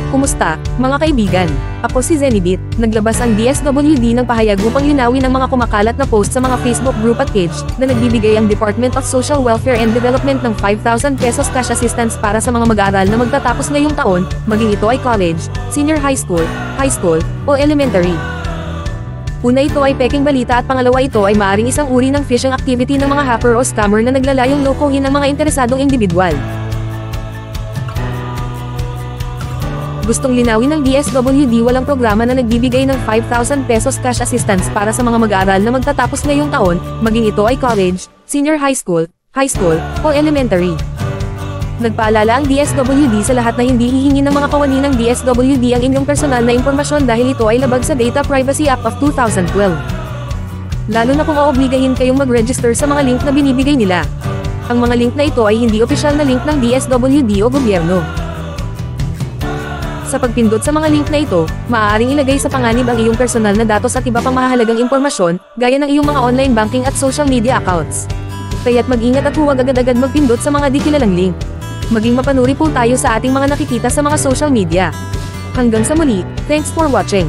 Kumusta, mga kaibigan? Ako si Zenibit. Naglabas ang DSWD ng pahayag upang linawin ang mga kumakalat na post sa mga Facebook group at page na nagbibigay ang Department of Social Welfare and Development ng 5,000 pesos cash assistance para sa mga mag-aaral na magtatapos ngayong taon, maging ito ay college, senior high school, o elementary. Una, ito ay peking balita at pangalawa, ito ay maaring isang uri ng phishing activity ng mga hacker o scammer na naglalayong lokohin ang mga interesadong individual. Gustong linawin ng DSWD, walang programa na nagbibigay ng 5,000 pesos cash assistance para sa mga mag-aaral na magtatapos ngayong taon, maging ito ay college, senior high school, o elementary. Nagpaalala ang DSWD sa lahat na hindi hihingi ng mga kawani ng DSWD ang inyong personal na impormasyon dahil ito ay labag sa Data Privacy Act of 2012. Lalo na kung oobligahin kayong mag-register sa mga link na binibigay nila. Ang mga link na ito ay hindi opisyal na link ng DSWD o gobyerno. Sa pagpindot sa mga link na ito, maaaring ilagay sa panganib ang iyong personal na datos at iba pang mahalagang impormasyon, gaya ng iyong mga online banking at social media accounts. Kaya't mag-ingat at huwag agad-agad magpindot sa mga di kilalang link. Maging mapanuri po tayo sa ating mga nakikita sa mga social media. Hanggang sa muli, thanks for watching.